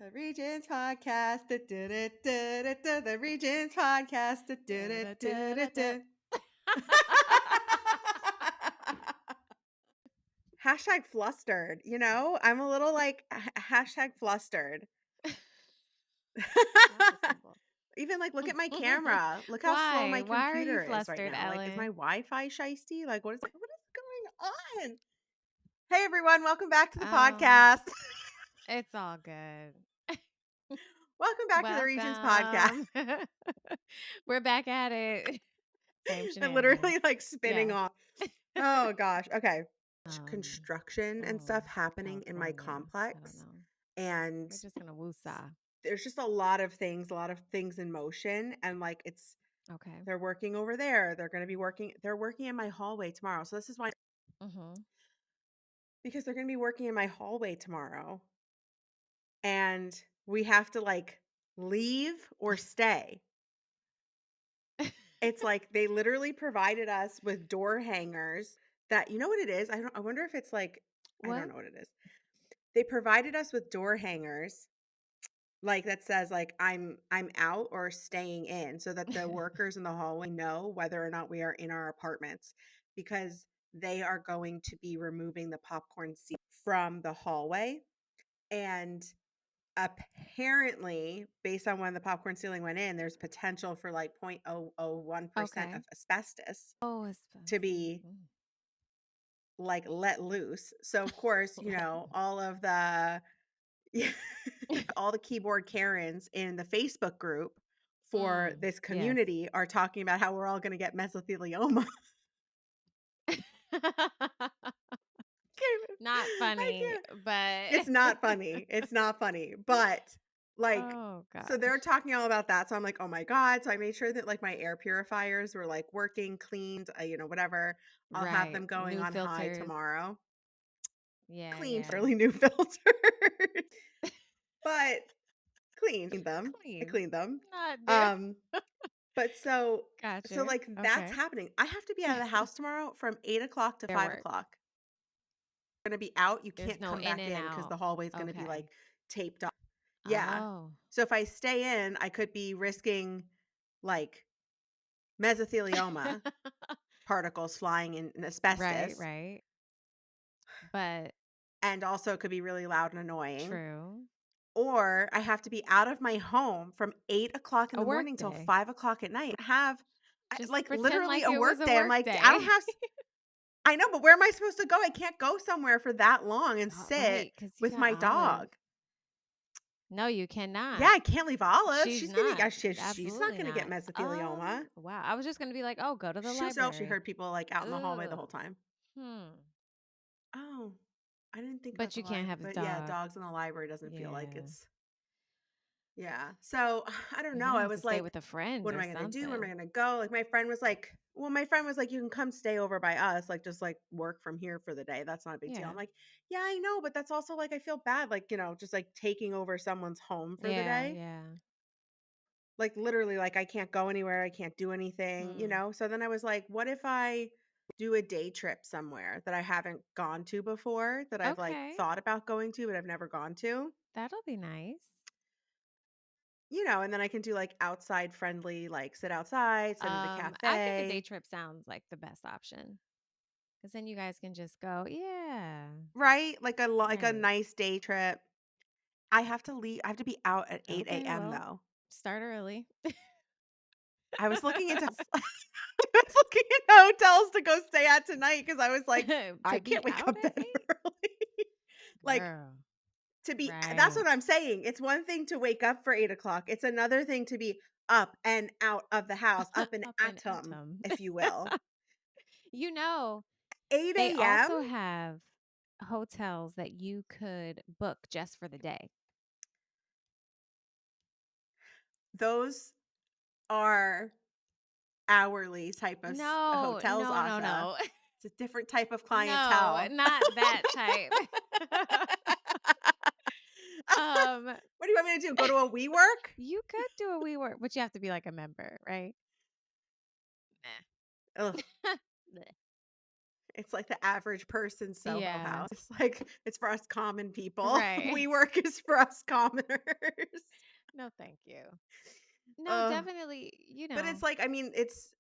The Regents podcast. The Regents podcast. Hashtag flustered. I'm a little like hashtag flustered. Not the symbol. Even like, look at my camera. Look how slow Why? my Why are you computer is right flustered, now. Like, is my Ellyn? Wi-Fi shiesty? Like, what is going on? Hey, everyone. Welcome back to the Oh, podcast. it's all good. Welcome back to the Regents podcast. Welcome. We're back at it. Same I'm shenanigans. literally like spinning Yes. off. Oh gosh. Okay. Um, Construction and stuff happening in my California. I don't complex, know. and We're just gonna woosah. there's just a lot of things in motion, and like Okay. they're working over there. They're working in my hallway tomorrow. So this is why, Mm-hmm. because they're going to be working in my hallway tomorrow, and we have to like leave or stay. It's like they literally provided us with door hangers that, you know what it is? I wonder if it's like, I don't What? know what it is. They provided us with door hangers like that says like I'm out or staying in, so that the workers in the hallway know whether or not we are in our apartments, because they are going to be removing the popcorn seat from the hallway. And apparently, based on when the popcorn ceiling went in, there's potential for like 0.001% Okay. of asbestos Oh, it's to be like let loose. So of course, let all of the all the keyboard Karens in the Facebook group for loose. this Yes. community are talking about how we're all going to get mesothelioma. Not I funny, can't. but It's not funny. It's not funny. But like, oh so they're gosh. talking all about that. So I'm like, oh my God. So I made sure that like my air purifiers were like working, cleaned, whatever. I'll have Right. them going New on high filters. tomorrow. Yeah, Clean, yeah. fairly new filters. But cleaned them. I Clean. cleaned them. Not new. Um, But so Gotcha. like that's Okay. happening. I have to be out of the house tomorrow from 8 o'clock to Their 5 work. o'clock. Gonna be out. You There's can't no come in back and in because out. the hallway's gonna be like Okay. taped up. Yeah. Oh. So if I stay in, I could be risking like mesothelioma particles flying in and Right, asbestos. right. But And also it could be really loud and annoying. true. Or I have to be out of my home from 8 o'clock in A the work morning till day. 5 o'clock at night. Just Like pretend literally like a it was work a day. I'm work like, I don't day. have I know, but where am I supposed to go? I can't go somewhere for that long and sit Right, because you with got my Olive. dog. No, you Yeah, cannot. I can't leave Olive. She's not. She's not Absolutely gonna get not. mesothelioma. Wow. I was just gonna be like, oh, go to the She library. heard people like out in the hallway the Ugh. whole time. Hmm. Oh, I didn't think about But the you can't library, have the but yeah, dog. dogs in the library doesn't feel like Yeah. it's yeah. So I don't You're know. gonna I have to was stay like, with a friend what am or I gonna do? Where am I something. gonna go? Like my friend was like, you can come stay over by us, like just like work from here for the day. That's not a big deal. I'm Yeah. like, yeah, I know, but that's also like I feel bad, like, just like taking over someone's home for the Yeah, day. yeah. Like literally, like I can't go anywhere, I can't do anything. Hmm. So then I was like, what if I do a day trip somewhere that I haven't gone to before, that I've like Okay. thought about going to, but I've never gone to? That'll be nice. And then I can do like outside friendly, like sit outside, sit at a I think a day cafe. trip sounds like the best option. Because then you guys can just go, yeah. Right? Like a Right. nice day trip. I have to be out at 8 Okay, a.m. well, though. start early. I was looking into I was looking into hotels to go stay at tonight because I was like, I To be can't wake out up at that 8? early. Like Girl. that's Right. what I'm saying. It's one thing to wake up for 8 o'clock. It's another thing to be up and out of the house, up an Up an atom, atom. if you will. You know, 8 they a.m. also have hotels that you could book just for the day. Those are hourly type of No, hotels, no, no, Asha. no. It's a different type of No, clientele. not that type. um, What do you want me to do? Go to a WeWork? you could do a WeWork, but you have to be like a member, right? Ugh. Bleh. It's like the average person's Soho Yeah. house. It's like it's for us common people. Right. WeWork is for us commoners. No, thank you. No, Ugh. definitely, But it's like, I mean, it's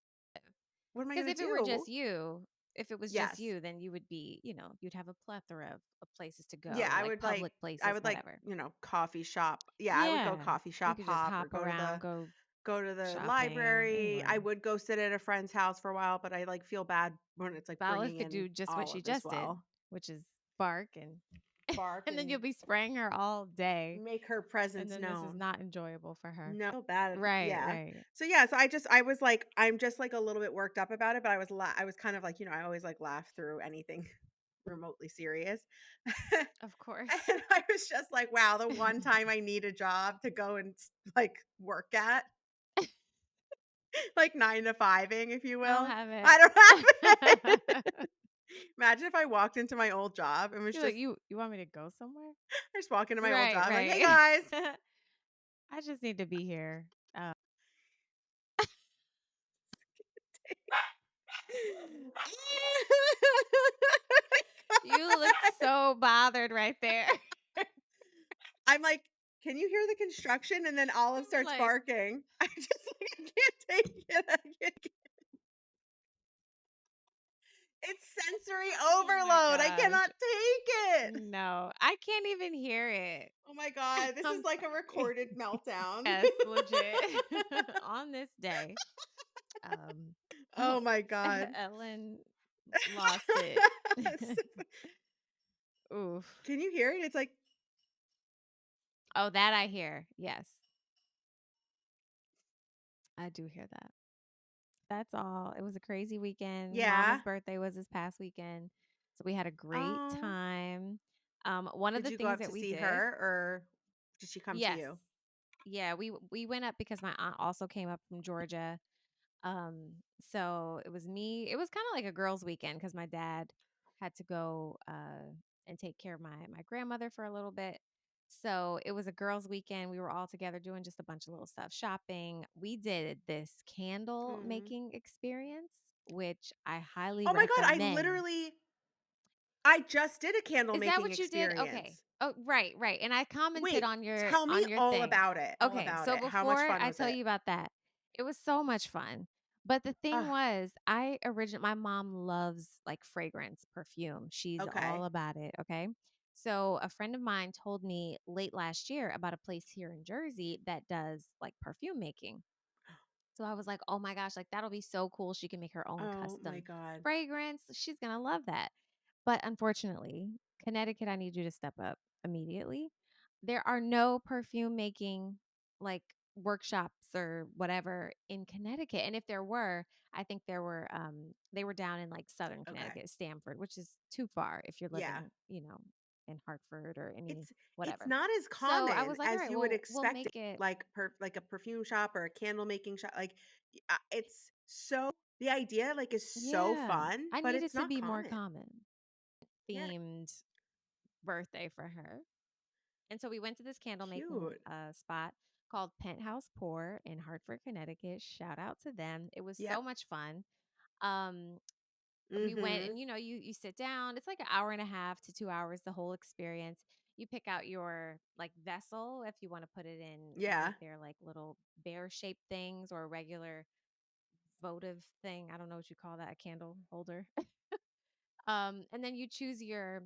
what am I because gonna if it were do? just you, if it was just Yes. you, then you would be, you'd have a plethora of places to Yeah, go, like public I places, would like, whatever. coffee shop. Yeah, I would go Yeah. coffee You shop could just hop or hop around, go go to the shopping library. I anywhere. would go sit at a friend's house for a while, but I like feel bad when it's like Olive bringing could in do just what she Olive as just did, well. which is bark and Bark and then you'll and be spraying her all day, make her and presence then this is known. not enjoyable for her. No, bad. Right, Yeah. right. So yeah, so I was like, I'm just like a little bit worked up about it, but I was kind of like, I always like laugh through anything remotely serious. Of course. And I was just like, wow, the one time I need a job to go and like work at, like 9 to 5ing, if you I don't will. have I don't have it. it. Imagine if I walked into my old job and was You're like, just "You want me to go somewhere?" I just walk into my old Right, job like, hey right. guys. I just need to be here. You looked so bothered right there. I'm like, "Can you hear the construction?" And then Olive You were starts like, barking. I just like, I can't take it. It's sensory "Oh my overload. I gosh. cannot take it. No, I can't even hear it." Oh my god, this is I'm like a sorry. recorded meltdown. Yes, legit. On this day, um, Oh my god. Ellen lost it. Oof. Can you hear it? It's like, Oh, that I hear. Yes, I do hear that. That's all. It was a crazy weekend. yeah. Mama's birthday was this past weekend. So we had a great Oh. time. One of Did the you go things up that to we see did, her or did she come to yes. you? Yeah, we went up because my aunt also came up from Georgia. So it was me. It was kind of like a girls' weekend because my dad had to go and take care of my grandmother for a little bit. So it was a girls' weekend. We were all together doing just a bunch of little stuff, shopping. We did this candle Mm. making experience, which I highly Oh my god, recommend. I just did a candle Is that making what you did? Okay. experience. Oh, right, right. And I commented Wait, on your tell me on your all thing. about it. All Okay, about so it. How much before fun I was tell it? you about that, it was so much fun. But the thing Ah, was, my mom loves like fragrance, perfume. She's all okay. about it, okay? So a friend of mine told me late last year about a place here in Jersey that does like perfume making. So I was like, "Oh my gosh, like that'll be so cool. She can make her own Oh my custom god. fragrance. She's going to love that." But unfortunately, Connecticut, I need you to step up immediately. There are no perfume making like workshops or whatever in Connecticut. And if there were, I think they were down in like southern Okay. Connecticut, Stamford, which is too far if you're Yeah. living, in Hartford or any It's whatever. not as So I common was like, "All as right, you would well, we'll expect it, make it." like a perfume shop or a candle making shop. Like, it's so the idea like is so Yeah. fun, I but need it it's to not be more common. common. Yeah, Themed birthday for her. And so we went to this candle making cute. spot called Penthouse Pour in Hartford, Connecticut. Shout out to them. It was so Yep. much fun. Um, we went and Mhm. you sit down. It's like an hour and a half to 2 hours, the whole experience. You pick out your like vessel if you want to put it in one of Yeah. their like little bear shaped things or a regular votive thing. I don't know what you call that, a candle holder. And then you choose your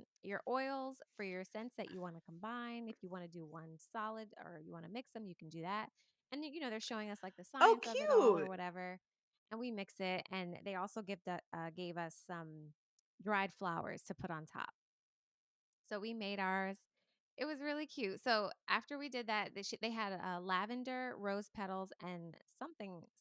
oils for your scents that you want to combine. If you want to do one solid or you want to mix them, you can do that. And they're showing us like the Oh, science of it all or cute. whatever. And we mix it. And they also gave us some dried flowers to put on top. So we made ours. It was really cute. So after we did that, they had lavender, rose petals, and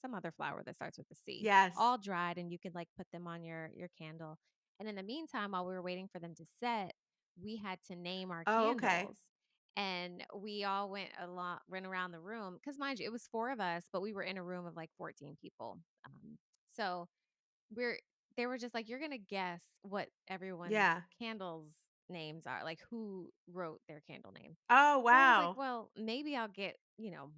some other flower that starts with the C, Yes. all dried, and you could like put them on your candle. And in the meantime, while we were waiting for them to set, we had to name our Oh, okay. candles. And we all went around the room because mind you, it was four of us, but we were in a room of like 14 people. So we're they were just like, "You're gonna guess what everyone's Yeah. candles names are, like who wrote their candle name." Oh, So I was like, wow. "Well, maybe I'll get,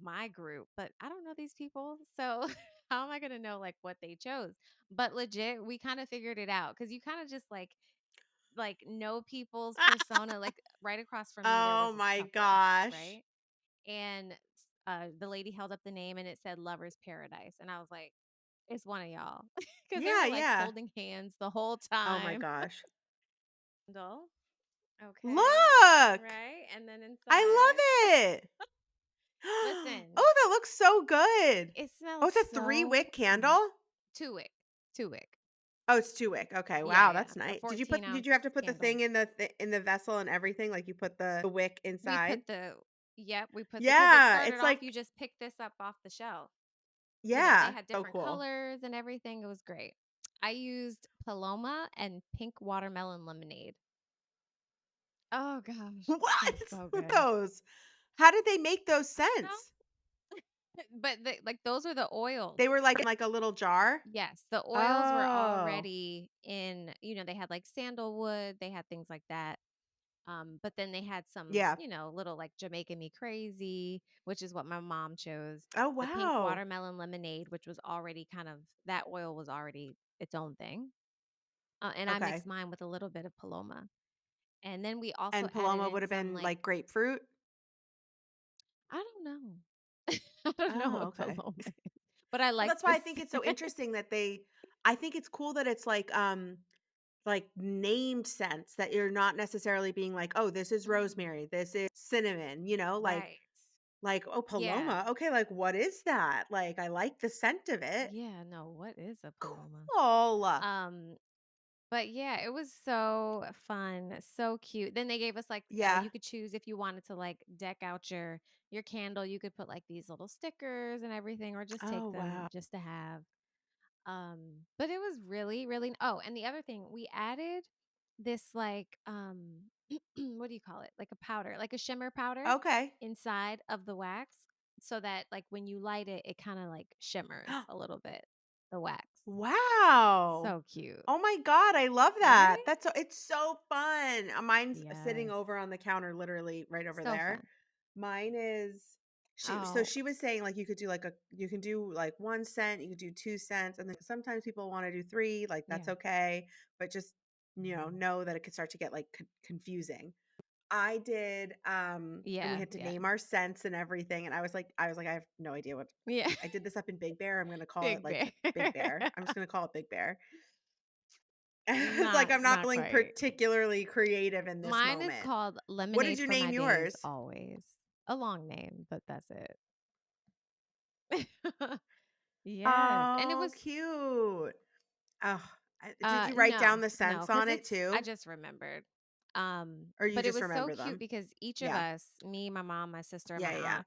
my group, but I don't know these people." So how am I gonna know like what they chose? But legit, we kind of figured it out because you kind of just like know people's persona. Like right across from me, there Oh was this my couple, gosh. right? And the lady held up the name and it said Lover's Paradise, and I was like, it's one of y'all because they Yeah, were like yeah. holding hands the whole Oh my time. gosh. Candle. Okay. Look! Right. And then I inside, love it. listen, Oh, that looks so good. it Oh, smells it's a so 3-wick candle? two wick, two wick. Oh, it's 2-wick. Okay, Yeah, wow, yeah. that's A nice. fourteen Did ounce you have to put the candle. thing in in the vessel and everything? Like, you put the wick We inside? put the, yep, we put the, because it Yeah, started it's off, you like just pick this up off the shelf. They yeah. had Oh, different cool. colors and everything. It was great. I used Paloma and pink watermelon lemonade. Oh gosh, it was What? so good. Those? How did they make those I don't know. scents? But like those are the oils. They were, like, in, like, a little jar? Yes, the oils were Oh. already in, they had like sandalwood, they had things like that. But then they had some, Yeah. little like Jamaican Me Crazy, which is what my mom chose. Oh, The pink wow. watermelon lemonade, which was already kind of, that oil was already its own thing. And I Okay. mixed mine with a little bit of Paloma. And then we also And added Paloma in would have some been, like, like, grapefruit? I don't know. I don't know Oh, what okay. Paloma is, but I Well, like that's why the I think it's so scent. interesting that I think it's cool that it's like named scents that you're not necessarily being like, "Oh, this is Mm, rosemary, this is cinnamon," right. "Oh, Yeah. Paloma, okay, like, what is that?" Like, I like the scent of it. Yeah. No, what is a Paloma? Cool. Um, But yeah, it was so fun, so cute. Then they gave us like Yeah. you could choose if you wanted to like deck out your candle. You could put like these little stickers and everything, or just take Oh, them wow. just to have. But it was really, really. Oh, and the other thing, we added this like what do you call it? Like a powder, like a shimmer powder Okay. inside of the wax, so that like when you light it, it kind of like shimmers a little bit. The wax, Wow. so cute, Oh my god, I love that. right? It's so fun. Mine's sitting Yes. over on the counter literally right over So there. fun. Mine is Oh, she was saying, like, you can do, like, 1 cent, you could do 2 cents, and then sometimes people wanna do 3, like, that's yeah. okay, but just, know that it could start to get, like, confusing. I did, and we Yeah, had to yeah. name our scents and everything, and I have no idea what Yeah. I did this up in Big Bear, I'm gonna call it, Big like, Bear. Big Bear. I'm just gonna call it Big Bear. It's like Not I'm not not feeling quite. particularly creative in this Mine is moment. called What did Lemonade you for name My Days yours? Always. A long name, but that's it. Yes, and it Oh, was cute. Oh, did you write no, down the no, scents because on it it's I too? just remembered. Or you But it just was so remember cute them? because each of Yeah. us, me, my mom, my sister, and Yeah, my yeah, yeah. aunt,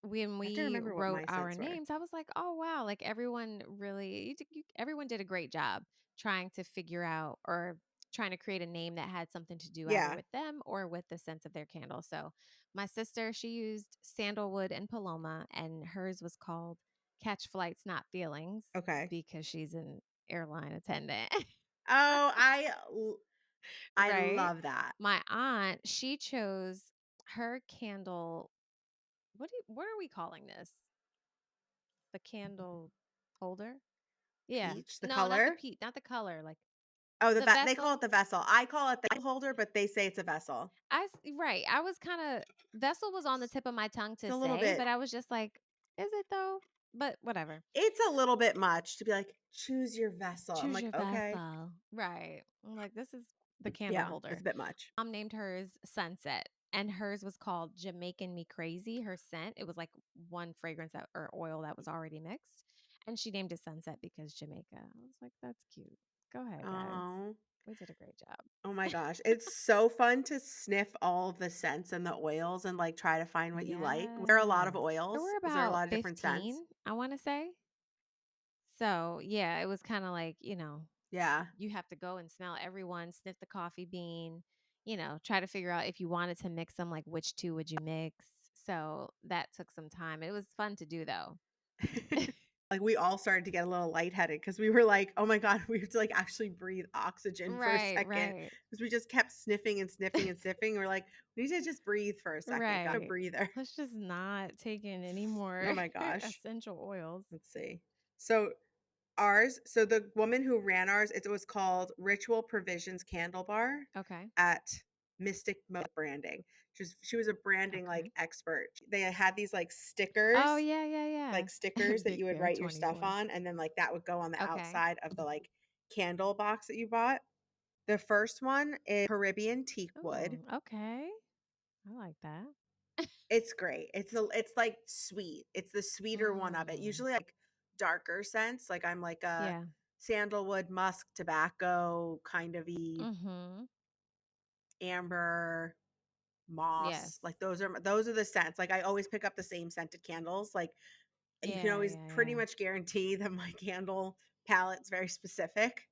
when I have to we remember what wrote my our scents were. names, I was like, "Oh wow!" Like everyone really, everyone did a great job trying to figure out or trying to create a name that had something to do either Yeah. with them or with the sense of their candle. So, my sister, she used sandalwood and paloma, and hers was called "Catch Flights, Not Feelings" Okay. because she's an airline attendant, Oh, I right? love that. My aunt, she chose her candle. What are we calling this? The candle holder? Yeah. Peach, the No, not the color? peat, not the color, like Oh, the they call it vessel. the vessel. I call it the holder, but they say it's a vessel. Right. I was kinda, vessel was on the tip of my tongue It's to a little say, bit but I was just like, "Is it though?" But whatever. it's a little bit much to be like, "Choose your vessel." I'm Choose like, your "Okay." vessel. Right. I'm like, "This is the candle Yeah, it's holder." a bit much. Named hers Sunset, and hers was called Jamaican Me Crazy, her scent. It was like one fragrance that or oil that was already mixed, and she named it Sunset because Jamaica. I was like, "That's cute. Go ahead, guys. Oh. We did a great job." Oh my gosh. It's so fun to sniff all of the scents and the oils and, like, try to find what you like. Was there a lot of Yes. There oils? were Was there a about lot of different scents? 15, I wanna say. So, yeah, it was kinda like, Yeah. you have to go and smell everyone, sniff the coffee bean, try to figure out if you wanted to mix them, like, which 2 would you mix? So, that took some time. It was fun to do, though. Like, we all started to get a little lightheaded because we were like, "Oh my god, we have to, like, actually breathe oxygen for a Right, second right. because we just kept sniffing and sniffing and sniffing. We're like, "We need to just breathe for a second. Got a Right. breather." Let's just not take in any Oh more my gosh. essential oils. Let's see. So so the woman who ran ours, it was called Ritual Provisions Candle Bar Okay. at Mystic Mode Branding. She was a branding, like, Okay. expert. They had these, Oh, stickers yeah, yeah, yeah. stickers that Big you would Bear write your stuff 24. on, and then, like, that would go on the Okay. outside of the, candle box that you bought. The first one is Caribbean teak wood. Oh, okay. I like that. It's great. It's, like, sweet. It's the sweeter one of it. Mm. Usually, darker scents, like, I'm like a Yeah. sandalwood, musk, tobacco, kind of Mhm. amber, moss, Yes. like, those are the scents. Like, I always pick up the same scented candles, like, you can Yeah, always yeah, pretty yeah. much guarantee that my candle palette's very specific.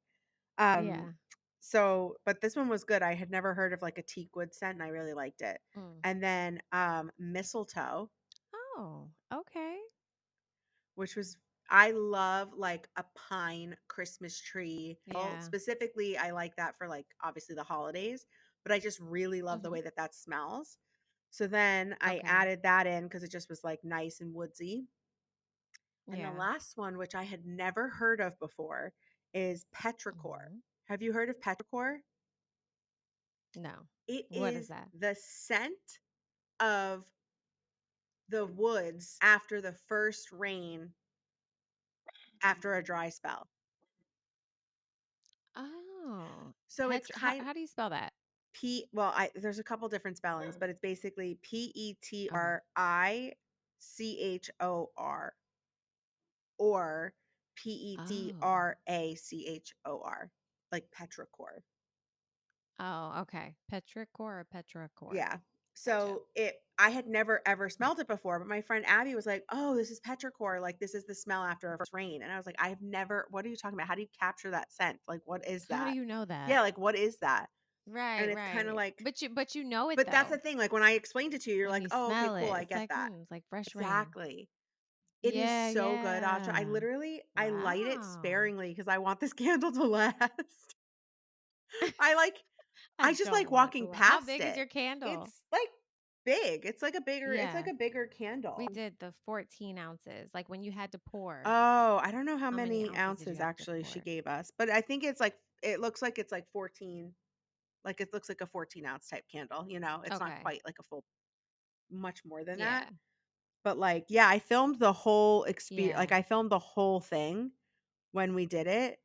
Um, Yeah. but this one was good. I had never heard of, like, a teak wood scent, and I really liked it. Mm. And then, mistletoe, Oh, okay. which was I love, like, a pine Christmas tree. Well, Yeah. specifically, I like that for, like, obviously the holidays, but I just really love the Mhm. way that that smells. So then I Okay. added that in because it just was, like, nice and woodsy. And the Yeah. last one, which I had never heard of before, is petrichor. Mhm. Have you heard of petrichor? No. It What is is that? the scent of the woods after the first rain after a dry spell. Oh, So it's how do you spell that? well, I there's a couple different spellings, but it's basically Okay. Petrichor or Oh. Petrachor, like petrichor. Oh, okay. Petrichor or petrichor? Yeah. Gotcha. So I had never ever smelled it before, but my friend Abby was like, "Oh, this is petrichor. Like this is the smell after a first rain." And I was like, "I've never. What are you talking about? How do you capture that scent? Like, what is How do that? you know that? Yeah, like what is that?" Right, And it's kind of right. like, But you know it but that's the though. thing. Like when I explained it to you, you're When like, you "Oh, okay, smell cool. it, I get that." it's like fresh rain. Exactly. It is Yeah, so good, Asha. yeah. I light it Wow. sparingly because I want this candle to last. I like I I just don't like want it to walking how past big is it. your candle? It's like big. It's like Yeah. a bigger We candle. did the 14 ounces, like when you had to pour. Oh, I don't know how How many many ounces did you ounces have to actually she pour? gave us, but I think it looks like it's like 14, like it looks like a 14-ounce type candle, you know? It's not Okay. quite like a full much more than that. Yeah. But like, yeah, I filmed the whole experience. Like Yeah. I filmed the whole thing when we did it.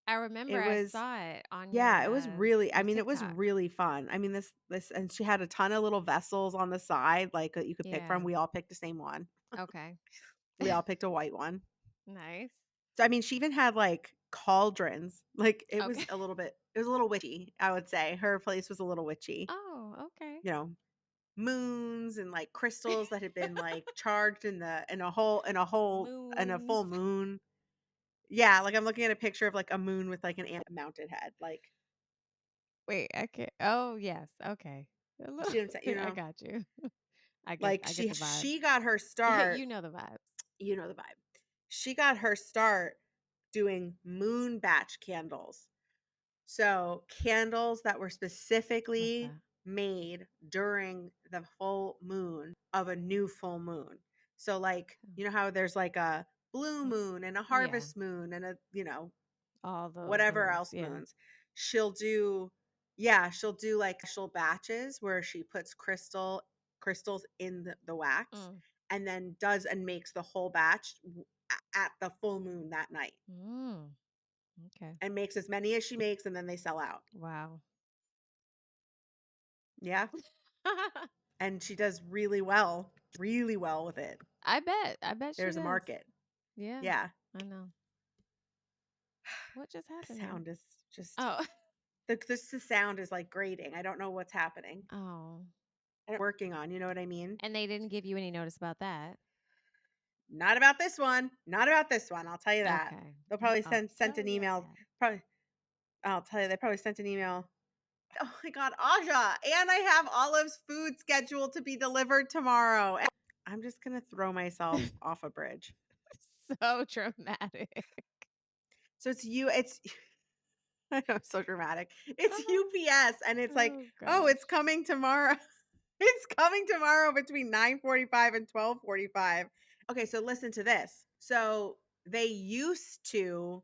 I remember It I was saw it on Yeah, it was really I your mean, it was TikTok. really fun. I mean, this and she had a ton of little vessels on the side, like, that you could pick from. Yeah. We all picked the same one. Okay. We all picked a white one. Nice. So, I mean, she even had, like, cauldrons. Like, Okay. it was a little witchy, I would say. Her place was a little witchy. Oh, okay. You know, moons and, like, crystals that had been, like, charged in a Moons. full moon. Yeah, like, I'm looking at a picture of, like, a moon with, like, an ant mounted head, like, Wait, I can't. Oh, yes. Okay. you see what I'm saying? You I know? got you. Like, I get the vibes. she got her start. You know the vibes. You know the vibe. She got her start doing moon batch candles. So, candles that were What's specifically that? made during the full moon of a new full moon. So, like, Oh, you know how there's like a blue what's moon and a yeah, harvest moon and all those whatever moons. else Yeah. moons. She'll do she'll do like special batches where she puts crystals in the wax Mm. and then does and makes the whole batch at the full moon that night Mm. Okay. and makes as many as she makes and then they sell out. Wow. Yeah. And she does really well with it. I bet. I bet she There's a does. market. Yeah. Yeah. I know. What just The happened there? sound is just Oh. the sound is like grating. I don't know what's happening. Oh. I'm working on, you know what I mean? And they didn't give you any notice about that. Not about this one. Not about this one. I'll tell you that. Okay. They'll probably I'll sent tell an you email. that. Probably I'll tell you they probably sent an email. Oh my god, Aja, and I have Olive's food scheduled to be delivered tomorrow. I'm just gonna throw myself off a bridge. So dramatic. So it's I know, so dramatic. It's Uh-huh. UPS and it's like, Oh "Oh, it's gosh. coming tomorrow." It's coming tomorrow between 9:45 and 12:45. Okay, so listen to this. So they used to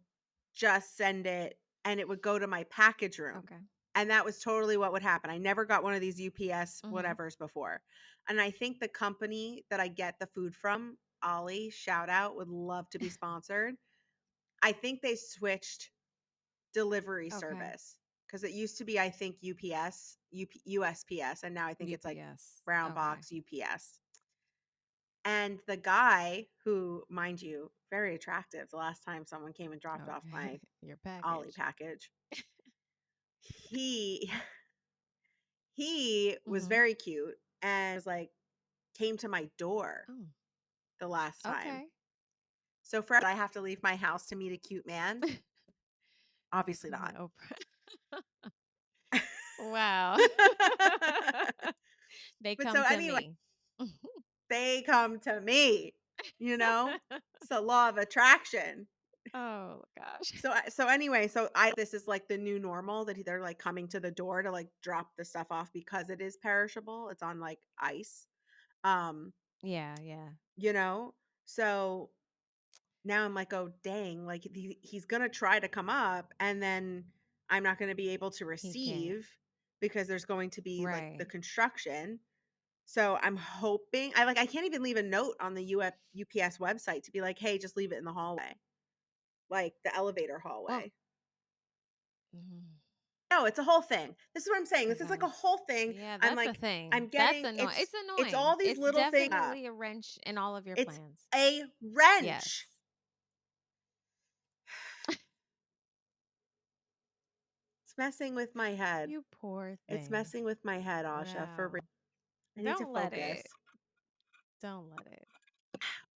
just send it and it would go to my package room. Okay. And that was totally what would happen. I never got one of these UPS Mhm. whatevers before. And I think the company that I get the food from, Ollie, shout out, would love to be sponsored. I think they switched delivery Okay. service because it used to be, I think, USPS, and now I think it's like UPS. Brown Okay. Box UPS. And the guy who, mind you, very attractive the last time someone came and dropped off Okay. my Your Ollie package. package, he he was Mhm. very cute and was like came to my door Oh, the last time. okay. So for I have to leave my house to meet a cute man? Obviously not. No. Wow. They But come so to anyway, me. they come to me, you know? It's the law of attraction. Oh gosh. So anyway, so I this is like the new normal that they're like coming to the door to like drop the stuff off because it is perishable. It's on like ice. Um, Yeah, yeah. you know? So now I'm like, "Oh, dang, like he's going to try to come up and then I'm not going to be able to He can't. receive because there's going to be like the Right. construction." So I'm hoping I can't even leave a note on the UPS website to be like, "Hey, just leave it in the hallway." Like the elevator Well, hallway. mhm, No, it's a whole thing. This is what I'm saying. This is like a yes. whole thing. Yeah, I'm that's a like thing. I'm That's getting annoying. It's it's all annoying. these It's little things. definitely a wrench in all of your It's plans. a Yes. wrench. It's messing with my head. You poor It's thing. messing with my head, Asha, for real. Wow. I need to Don't let focus. it. Don't let it.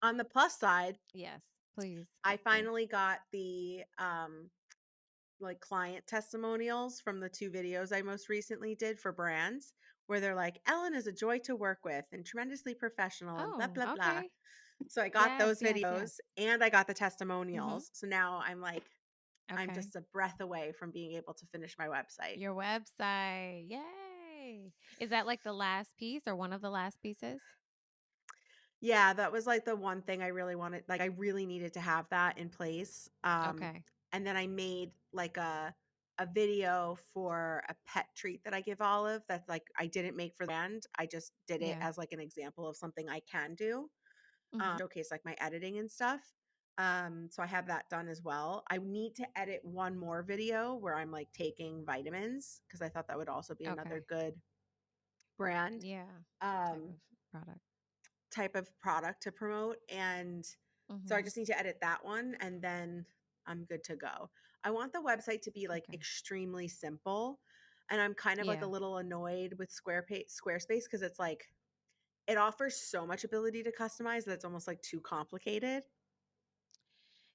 On the plus side, Yes, please, I please. finally got the like client testimonials from the 2 videos I most recently did for brands where they're like, "Ellen is a joy to work with and tremendously professional and blah Oh, blah blah." okay. So I got Yes, those yes, yes. videos and I got the Mhm. testimonials. So now I'm Okay. just a breath away from being able to finish my website. Your website. Yay. Is that like the last piece or one of the last pieces? Yeah, that was like the one thing I really wanted. Like I really needed to have that in place. Okay. And then I made like a video for a pet treat that I give Olive that's like I didn't make for the brand. I just did it Yeah. as like an example of something I can do. Mhm. Showcase like my editing and stuff. So I have that done as well. I need to edit one more video where I'm like taking vitamins because I thought that would also be another Okay. good brand. Yeah. Type Um, of product. type of product to promote. And so I Mhm. just need to edit that one and then I'm good to go. I want the website to be like Okay. extremely simple. And I'm kind of like a Yeah. little annoyed with Squarespace because it's like it offers so much ability to customize that it's almost like too complicated.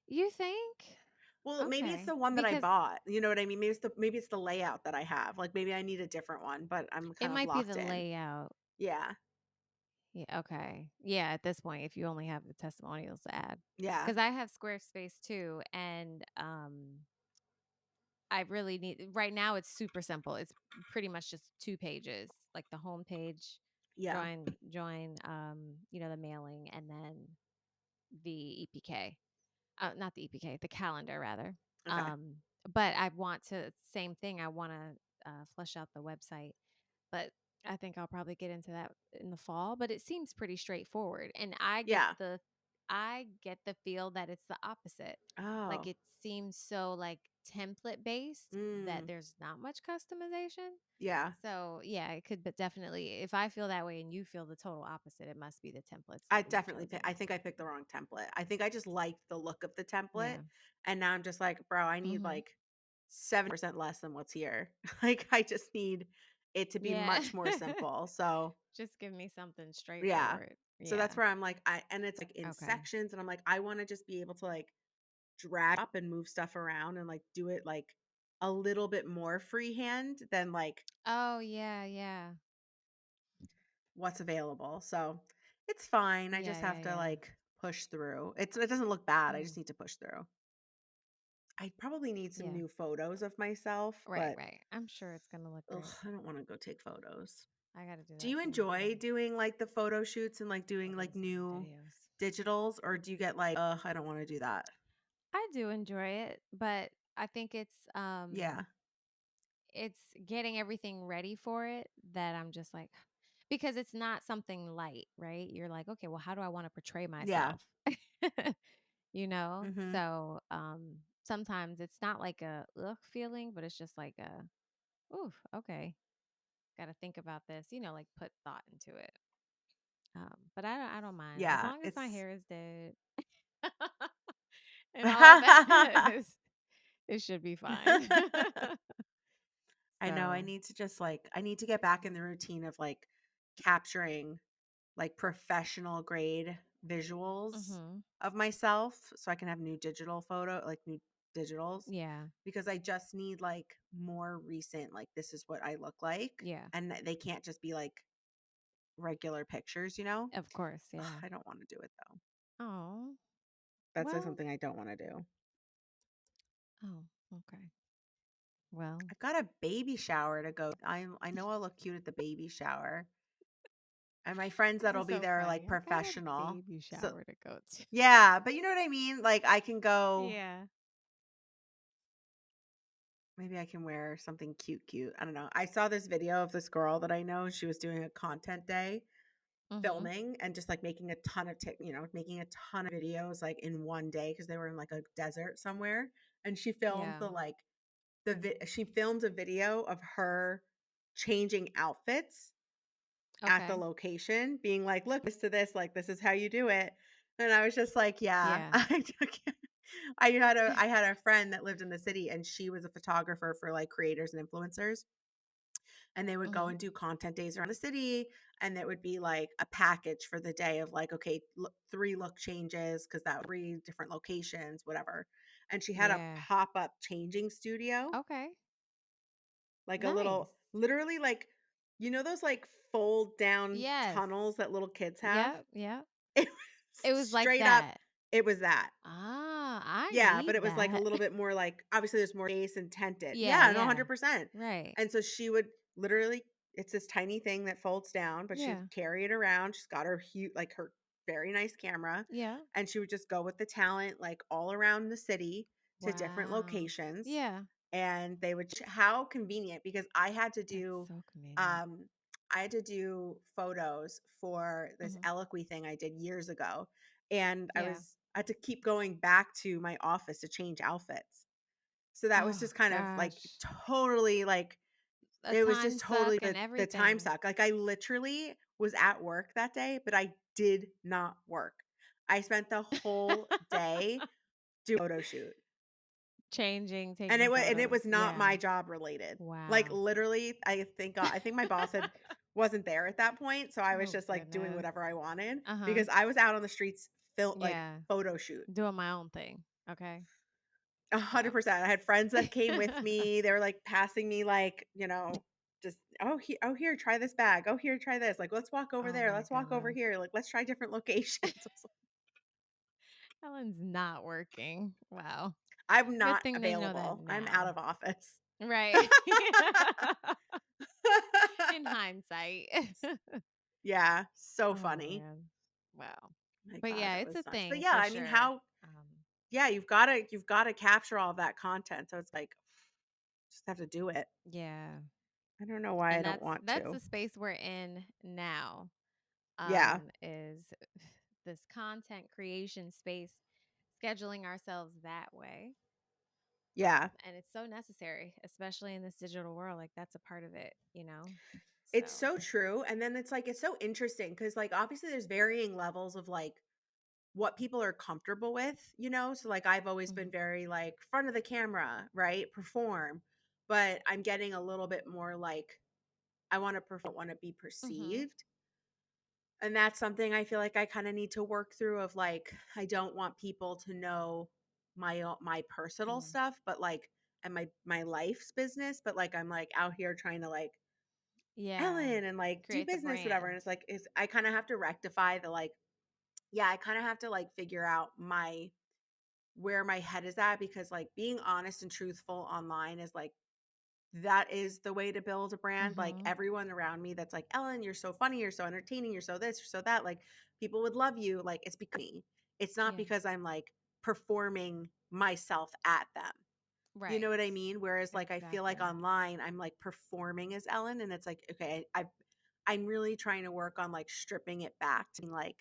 You think? Well, maybe it's Okay. the one that I Because bought. You know what I mean? Maybe it's the layout that I have. Like maybe I need a different one, but I'm it kind of might be locked the in. layout. Yeah. Yeah, okay. Yeah, at this point, if you only have the testimonials to add. Yeah. Because I have Squarespace too, and I really need right now it's super simple. It's pretty much just 2 pages, like the home page, Yeah. the mailing and then the EPK. Not the EPK, the calendar rather. Okay. Um, but I want to same thing. I want to flesh out the website, but I think I'll probably get into that in the fall. But it seems pretty straightforward, and Yeah. I get the feel that it's the opposite. Like Oh. it seems so like template based that Mm. there's not much customization. Yeah. So yeah, it could, but definitely, if I feel that way and you feel the total opposite, it must be the templates I that we've definitely chosen. I think I picked the wrong template. I think I just liked the look of the template, Yeah. and now I'm just like, "Bro, I need, Mm-hmm. like, 7% less than what's here." Like, I just need it to be Yeah. much more simple, so, Just give me something yeah. straightforward. So that's Yeah. where I'm like, I and it's, like, in Okay. sections, and I'm like, I wanna just be able to, like, drag up and move stuff around and, like, do it, like, a little bit more freehand than, like, Oh, yeah, yeah. what's available, so it's fine. I Yeah, just yeah, have to, yeah. like push through. It doesn't look bad. I Mm, just need to push through. I probably need some yeah. new photos of myself, Right, but right. I'm sure it's gonna look ugh, great. I don't want to go take photos. I gotta do Do that you soon too. enjoy doing like the photo shoots and like doing like Photos and new videos. digitals, or do you get like, ugh, I don't want to do that? I do enjoy it, but I think Yeah. it's getting everything ready for it that I'm just like because it's not something light, right? You're like, okay, well, how do I want to portray Yeah. myself? You know? Mm-hmm. So sometimes it's not like a ugh feeling, but it's just like a ooh, okay. Gotta think about this, like put thought into it. But I don't mind. As Yeah. long as my It's hair is dead and all of that it should be fine. I know I So need to just like I need to get back in the routine of like capturing like professional grade visuals mhm. of myself so I can have new digitals Yeah. because I just need like more recent like this is what I look like Yeah. and they can't just be like regular pictures, you know? Of course, Ugh, yeah. I don't want to do it though. Oh. That's like Well, something I don't want to do. oh, okay. Well, I've got a baby shower to go. I know I'll look cute at the baby shower. And my friends this that'll is be so there are like funny. I got a professional. baby So shower to go to. yeah, but you know what I mean? Like I can go Yeah. maybe I can wear something cute. I don't know. I saw this video of this girl that I know. She was doing a content day Mhm. filming and just like making a ton of making a ton of videos like in one day because they were in like a desert somewhere. And she filmed Yeah. the like she filmed a video of her changing outfits at the Okay. location, being like, "Look, this to this, like this is how you do it." And I was just like, "Yeah." Yeah. I had a friend that lived in the city and she was a photographer for like creators and influencers and they would go Mhm. and do content days around the city and it would be like a package for the day of like okay look, 3 look changes because that 3 different locations whatever and she had a Yeah. pop-up changing studio Okay. like a little Nice. literally like those like fold down Yes. tunnels that little kids have. Yep. Yep. It was It was like straight up that. it was that. Ah, I Yeah, but need it was, like, a that. little bit more, like obviously, there's more space and tented. Yeah, Yeah, no, yeah. 100%. Right. And so she would literally it's this tiny thing that folds down, but she'd Yeah. carry it around. She's got her her very nice camera, Yeah. and she would just go with the talent, like, all around the city to different Wow. locations, Yeah. and they would how convenient because That's so convenient. um I had to do photos for this Mhm. eloquy thing I did years ago, and Yeah. I had to keep going back to my office to change outfits. So that was Oh just kind of like gosh. totally like A it was time just totally suck and the time everything. suck. Like I literally was at work that day, but I did not work. I spent the whole day doing a photo shoot. Changing, And taking it photos. was not Yeah. my job related. Like Wow. literally, I think my boss had wasn't there at that point, so I was Oh just like doing goodness. whatever I wanted Uh-huh. because I was out on the streets like Yeah. photo shoot. Doing my own thing. Okay. So 100%. I had friends that came with me. They were like passing me like, just oh here, try this bag. Oh here, try this. Like let's walk over Oh there. my Let's walk over goodness. here. Like let's try different locations. Ellen's not working. Wow. I'm Good not thing they know that available. I'm out now. of office. Right. In hindsight. Yeah, so Oh funny. man. Wow. My But god, yeah, that it's was a nuts. But thing yeah, for I mean sure. how Um, yeah, you've got to capture all that content. So it's like just have to do it. yeah. I don't know why I And don't that's want that's to. the space we're in now. Yeah. Is this content creation space, scheduling ourselves that way. Yeah. And it's so necessary, especially in this digital world. Like that's a part of it. It's So, so true. And then it's like it's so interesting cuz like obviously there's varying levels of like what people are comfortable with. So like I've always been mhm, very like front of the camera, right? Perform. But I'm getting a little bit more like I want to perform, want to be mhm, perceived. And that's something I feel like I kind of need to work through of like I don't want people to know my personal mm, stuff, but like and my life's business, but like I'm like out here trying to like yeah, Ellen and like do create the business whatever and brand. it's like is I kind of have to rectify the like yeah, I kind of have to like figure out my where my head is at because like being honest and truthful online is like that is the way to build a brand. Like Mhm. everyone around me that's like, Ellen, you're so funny, you're so entertaining, you're so this, you're so that. Like people would love you. Like it's because me. It's not Yeah. because I'm like performing myself at them. You know Right. what I mean? Whereas like I feel like Exactly. online I'm like performing as Ellen and it's like, okay, I'm really trying to work on like stripping it back to like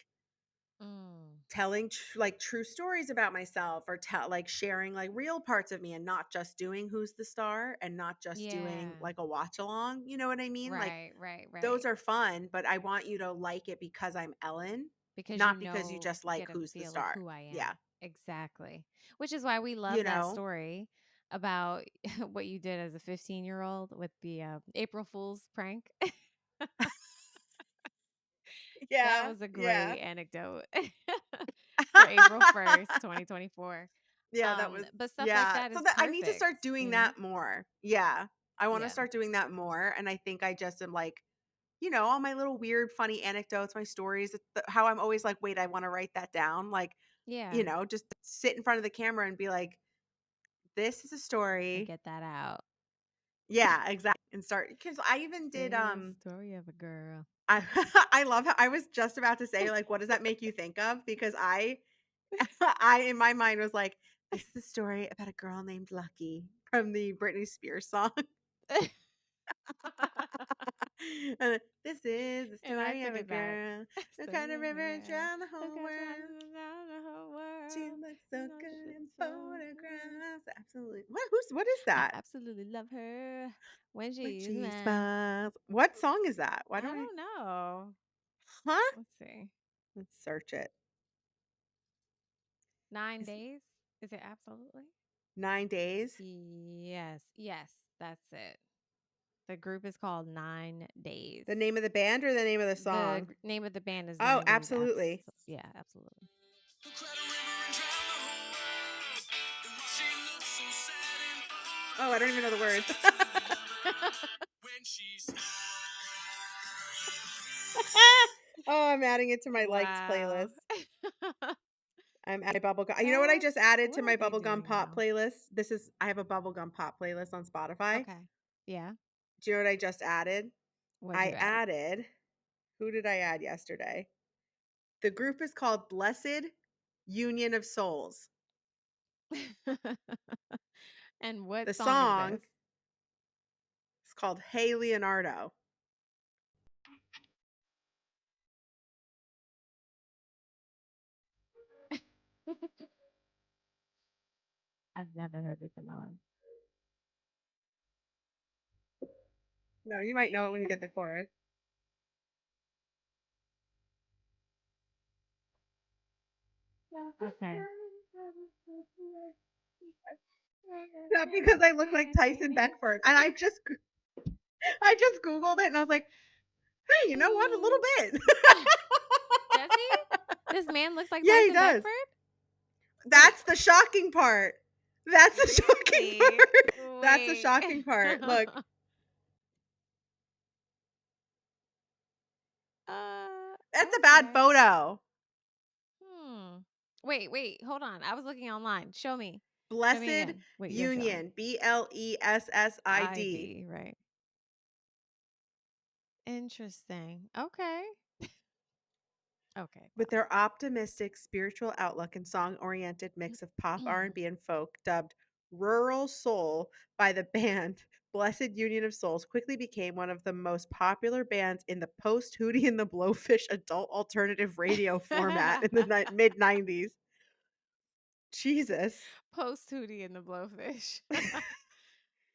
Mm. telling like true stories about myself or tell like sharing like real parts of me and not just doing who's the star and not just doing Yeah. like a watch along. You know what I mean? Like Right, right, those right. are fun, but I want you to like it because I'm Ellen, Because not because you just like get a who's the feel of star. who I Yeah. am. Exactly. Which is why we You love that know? story about what you did as a 15-year-old with the April Fool's prank. That Yeah. was a Yeah. great anecdote for April 1st, 2024. Yeah, that was But stuff like yeah. that So is that I need to perfect, start doing you know? that more. Yeah. I want to Yeah. start doing that more and I think I just am like all my little weird, funny anecdotes, my stories, how I'm always like, wait, I want to write that down. Like, Yeah. just sit in front of the camera and be like, this is a And story. get that out. Yeah, exactly. And start because I even did Say the story of a girl. I I love how I was just about to say, like, what does that make you think of? Because I I in my mind was like, this is a story about a girl named Lucky from the Britney Spears song. And this is the And I story of took a it back. girl who kind Story of of a river girl drowned the who whole got world. traveled around the whole She world. looks You so know, good she's in so good. photographs. Absolutely. What is I that? absolutely love her when When she she smiles. smiles. What song is that? Why I don't I? don't know. Huh? Let's see. Let's search it. 9 Is days? Is it absolutely? 9 days? Yes. Yes, that's it. The group is called 9 Days. The name of the band or the name of the song? Name of the band is Oh, 9 Days. absolutely. Yeah, absolutely. Oh, I don't even know the words. Oh, I'm adding it to my liked Wow. playlist. I'm at my bubblegum. You know what I just That's added to what are my they bubblegum doing pop now? playlist? I have a bubblegum pop playlist on Spotify. Okay. Yeah. Do you know what I just added? What'd you I add? added who did I add yesterday? The group is called Blessed Union of Souls. And what The song is song this? is called Hey Leonardo. I've never heard this in my life. No, you might know it when you get the chorus. Okay. Not because I look like Tyson Beckford. And I just Googled it and I was like, hey, you know what? A little Hmm. bit. Does he? This man looks like Yeah, he Tyson does. Beckford? Wait, That's the shocking part. That's the shocking really? part. That's the Wait. shocking part. Look, that's a bad Okay. photo. Hmm. Wait, hold on. I was looking online. Show me. Show me Blessed again. Wait, you're showing. Union. Blessid. ID, right. Interesting. Okay. Okay, With wow. their optimistic spiritual outlook and song-oriented mix of pop, R&B, and folk, dubbed "Rural Soul" by the band, Blessed Union of Souls quickly became one of the most popular bands in the post Hootie and the Blowfish adult alternative radio format in the mid 90s. Jesus. Post Hootie and the Blowfish.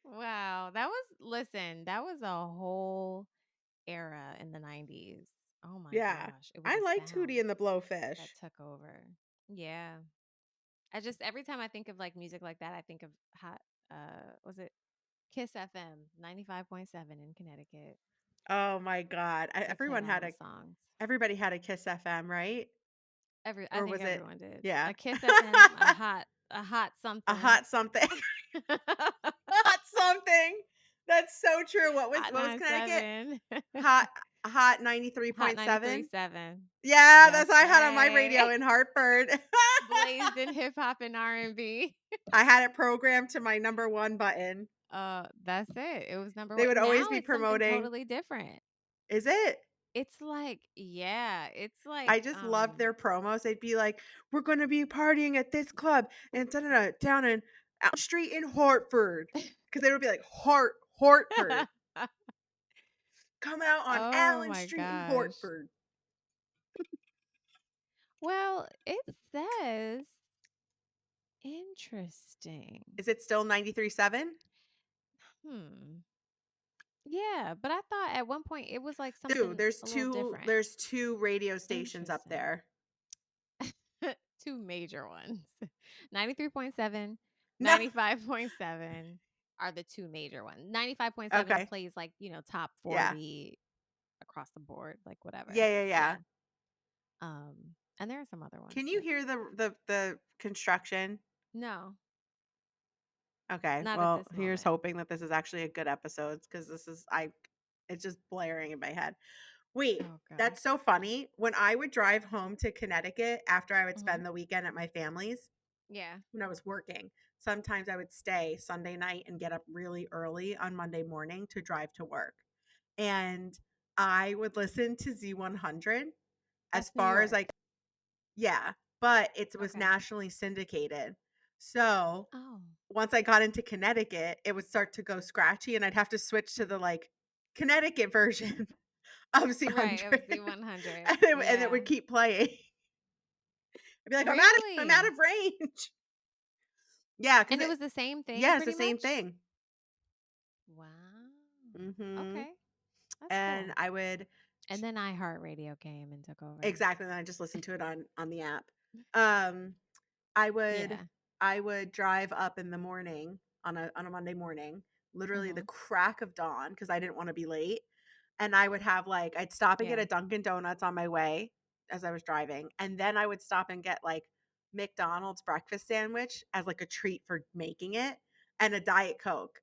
Wow. That was a whole era in the 90s. Oh my Yeah. gosh. It was I a liked Hootie sound and the that Blowfish. took over. Yeah. Every time I think of like music like that, I think of was it Kiss FM 95.7 in Connecticut. Oh my god. They played all those songs. Everybody had a Kiss FM, right? I Or think was it everyone did. yeah. A Kiss FM, a hot A something. hot something. Hot something. That's so true. What was Hot Connecticut? 97. Hot Hot Hot 93.7. 93.7. Yeah, that's That's what I had on my right. radio in Hartford. Blazed in hip hop and R&B. I had it programmed to my number 1 button. That's it. It was number They 1. would always Now be it's something promoting. totally different. Is it? It's like yeah, it's like, I just loved their promos. They'd be like, "We're gonna be partying at this club and da da da down in Elm Street in Hartford," because they would be like, Hartford. Come out on Oh Allen my Street in gosh. Hartford. Well, it says interesting. Is it still 93.7? Hmm. Yeah, but I thought at one point it was like 2. something a little different. There's 2 radio stations up Interesting. there. 2 major ones. 93.7, No. 95.7 are the 2 major ones. 95.7 Okay. plays like, top Yeah. 40 across the board, like whatever. Yeah, yeah, yeah. Yeah. And there are some other ones Can you too. hear the construction? No, Okay. not at Well, this here's moment. hoping that this is actually a good episode because this is I it's just blaring in my head. Wait, Oh gosh. that's so funny. When I would drive home to Connecticut after I would Mhm. spend the weekend at my family's Yeah. when I was working, sometimes I would stay Sunday night and get up really early on Monday morning to drive to work. And I would listen to Z100 as That's New far as York. I yeah, but it was Okay. nationally syndicated. So, Oh. once I got into Connecticut, it would start to go scratchy and I'd have to switch to the like Connecticut version of Right, of Z100 Z100. and it would Yeah. keep playing. I'd be like, I'm out Really? of range. Yeah, because And it was the same thing yeah, it's the pretty same much? thing. Wow. Mhm. Okay. That's And cool. I would And then iHeartRadio came and took over. exactly, then I just listened to it on the app. Um, I would Yeah. I would drive up in the morning on a Monday morning, literally the Mhm. crack of dawn because I didn't want to be late. And I would have like I'd stop and get Yeah. a Dunkin' Donuts on my way as I was driving, and then I would stop and get like McDonald's breakfast sandwich as like a treat for making it and a Diet Coke.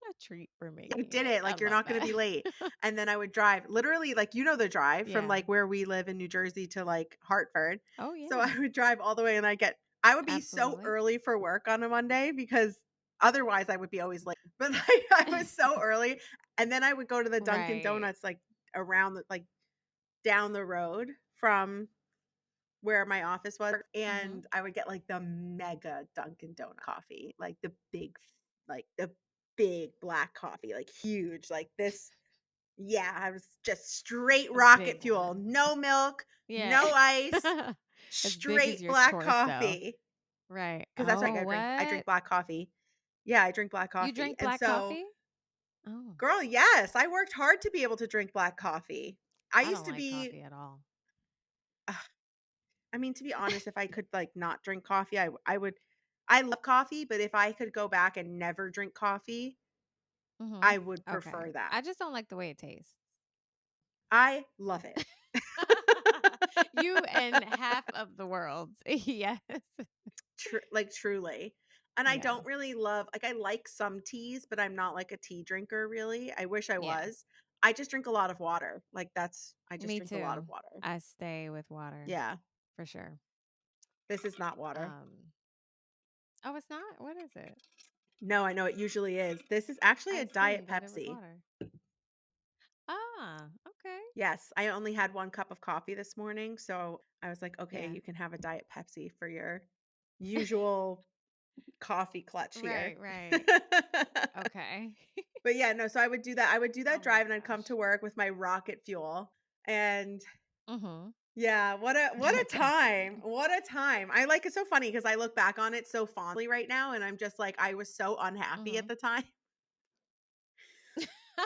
A treat for I making did it. it, I like, you're love not gonna that. be late, and then I would drive literally, like, the drive from, Yeah. like, where we live in New Jersey to, like, Hartford, Oh, so yeah. I would drive all the way and I would be so Absolutely. early for work on a Monday because otherwise I would be always late, but, like, I was so early, and then I would go to the Dunkin' Right. Donuts, like, around the like, down the road from where my office was, Mhm. and I would get, like, the mega Dunkin' Donut coffee, like, the big black coffee, like, huge, like, this yeah, I was just straight The rocket big fuel, one. no milk, Yeah. no ice, As big as straight your black torso. coffee. Right. Because that's like Oh, I drink what? black coffee. Yeah, I drink black You coffee, drink and black so coffee? Oh, girl, yes, I worked hard to be able to drink black coffee. I I used don't to like be coffee at all. ugh, I mean, to be honest, if I could, like, not drink coffee, I would I love coffee, but if I could go back and never drink coffee, Mhm. I would Okay. prefer that. I just don't like the way it tastes. I love it. You and half of the world. Yes. Like, truly. And I Yeah. don't really love like, I like some teas, but I'm not, like, a tea drinker, really. I wish I Yeah. was. I just drink a lot of water. Like, that's I just Me drink a lot of too. water. I stay with water Yeah. for sure. This is not water. Um, oh, it's not? What is it? No, I know it usually is. This is actually I a Diet assumed that it was Pepsi. water. Ah, okay. Yes, I only had 1 cup of coffee this morning, so I was like, "Okay, Yeah. you can have a Diet Pepsi for your usual coffee clutch here." Right, right. Okay. But yeah, no, so I would do Oh that my drive and I'd come to gosh. work with my rocket fuel. And Mhm. yeah, what a That's time. funny. What a time. I like it's so funny because I look back on it so fondly right now and I'm just like I was so unhappy at Mhm. the time.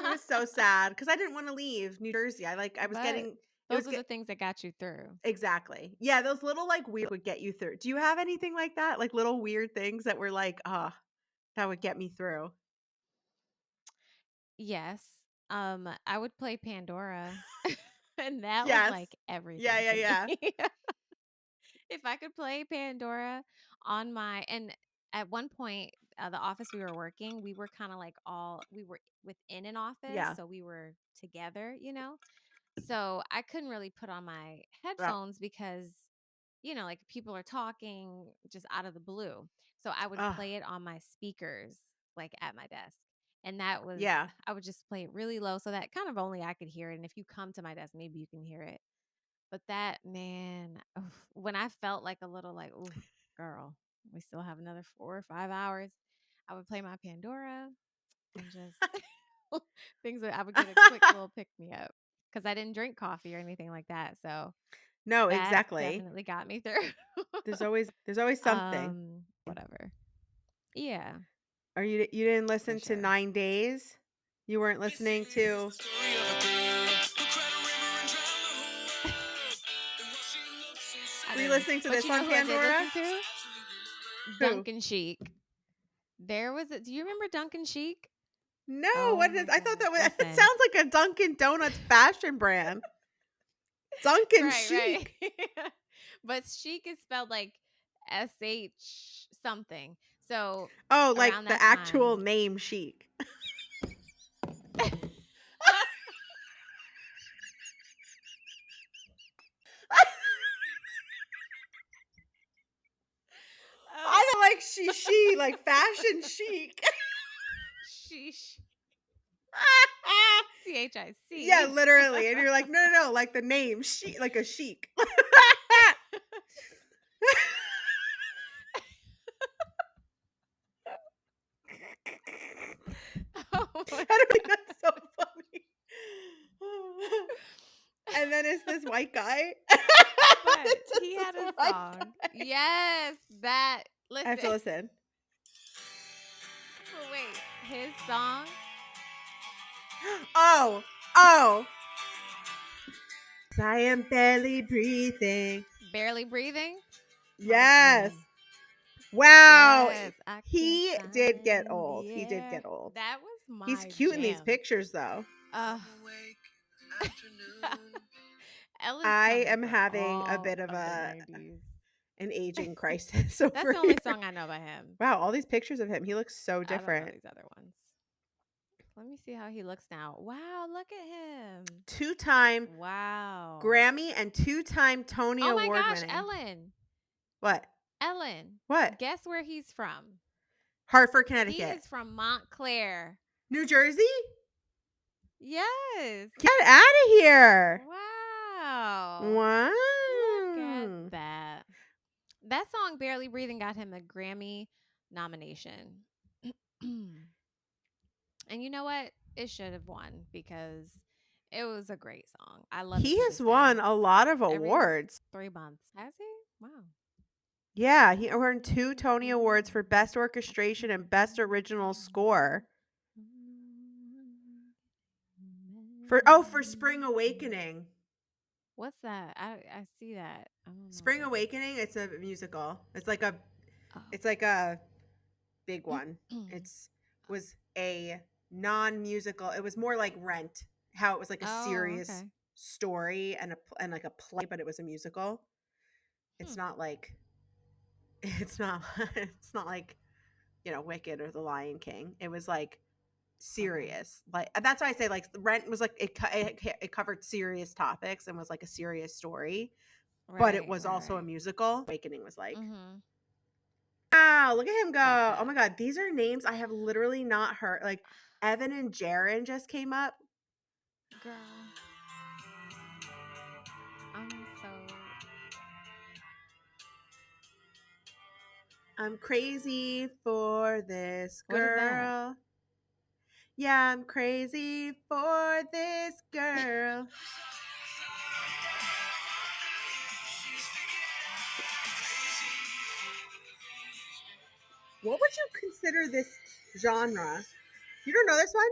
It was so sad because I didn't want to leave New Jersey. I was But getting it those was are get the things that got you through. exactly. Yeah, those little like weird would get you through. Do you have anything like that? Like little weird things that were like, ah, that would get me through. Yes. I would play Pandora, and that was Yes. like Yeah, everything yeah, to me. yeah. If I could play Pandora on my and at one point, the office we were working, we were kind of like we were within an office, Yeah. so we were together, you know. So I couldn't really put on my Yeah. headphones because, like people are talking just out of the blue. So I would Oh, play it on my speakers, like at my desk. And that was, yeah. I would just play it really low so that kind of only I could hear it. And if you come to my desk, maybe you can hear it. But that, man, oof, when I felt like a little like, ooh, girl, we still have another 4 or 5 hours, I would play my Pandora and just things that I would get a quick little pick me up because I didn't drink coffee or anything like that. So No, that exactly. definitely got me through. There's always something. Whatever. Yeah. Or you didn't For listen to sure. 9 Days? You weren't listening to I Were you didn't. listening to But this you on know who I did Pandora? listen to? Who? Duncan Sheik. There was a, do you remember Duncan Sheik? No, Oh what is my I thought goodness. that was it Listen. sounds like a Dunkin' Donuts fashion brand. Dunkin' Right, right. Chic. But Chic is spelled like SH something. So Oh, around like the that actual time. name Chic. Oh, I don't like she like fashion chic. sheesh. CHIC. Yeah, literally. And you're like, no, no, no, like the name, like a chic. Oh my I don't think god. that's so funny. And then it's this white guy. But It's just he this had a white song. guy. Yes, that. I have to Listen. listen. But wait, his song, Oh, oh. I am barely breathing. Barely Breathing. My Yes. queen. Wow. Yes, I can't He did get find old. the He did air. get old. That was He's my cute in these jam. pictures, though. Uh, Ellen's I coming am for having a all bit of of the 90s. an aging crisis That's over the only here. song I know by him. Wow, all these pictures of him. He looks so I don't know different. these other ones. Let me see how he looks now. Wow, look at him. Two-time Wow. Grammy and two-time Tony Oh my Award gosh, winning. Ellen. What? Ellen. What? Guess where he's from? Hartford, He Connecticut. is from Montclair. New Jersey? Yes. Get out of here. Wow. Wow. Look at that. That song, Barely Breathing, got him a Grammy nomination. And you know what? It should have won because it was a great song. I love it He to has this day. won a lot of Every awards. 3 months. Has he? Wow. Yeah, he earned 2 Tony Awards for Best Orchestration and Best Original Score. For Spring Awakening. What's that? I see that. I don't know what Spring that is. Awakening, it's a musical. It's like a big one. Oh. It's was a non-musical. It was more like Rent, how it was like a Oh, serious okay. story and like a play, but it was a musical. Hmm. It's not like it's not it's not like, Wicked or The Lion King. It was like Okay. serious. Like that's why I say like Rent was like it covered serious topics and was like a serious story, but it Right, was right, also a right. musical. Awakening was like, Mm-hmm. wow, look at him Got go. Oh that. my god, these are names I have literally not heard. Like Evan and Jaron just came up. Girl, I'm so. I'm crazy for this What is that? girl. Yeah, I'm crazy for this girl. What would you consider this genre? You don't know this one?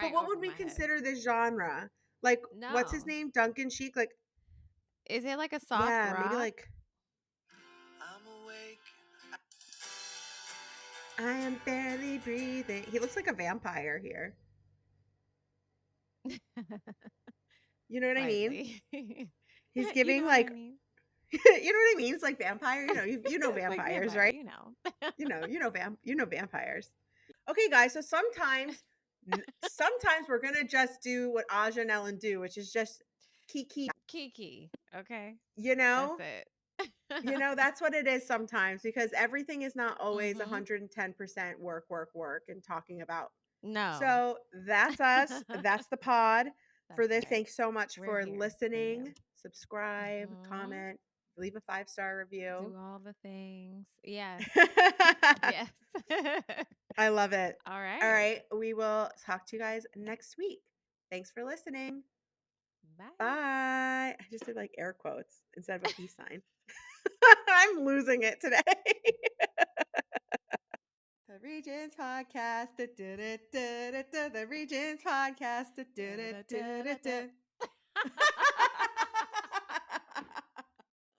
But Right what over would we my head. consider this genre? Like, what's his No. name? Duncan Sheik? Like, Is it like a soft yeah, maybe rock? like I am barely breathing. He looks like a vampire here. You know what I mean? Slightly. He's You know giving what I like mean? You know what I mean? It's like vampire, you know It's like vampires, vampire, right? you know. You know vampires. Okay, guys, so sometimes we're gonna just do what Aja and Ellen do, which is just kiki, Kiki, okay? you That's know? it. That's what it is sometimes because everything is not always Mhm. 110% work, work, work and talking about. No. So that's us. That's the pod for That's this. it. Thanks so much We're for here. listening. Subscribe, Mhm. comment, leave a 5-star review. Do all the things. Yes. Yes. I love it. All All right. right. We will talk to you guys next week. Thanks for listening. Bye. Bye. I just did like air quotes instead of a peace sign. I'm losing it today. The Regents podcast. The Regents podcast. Da, da, da, da, da.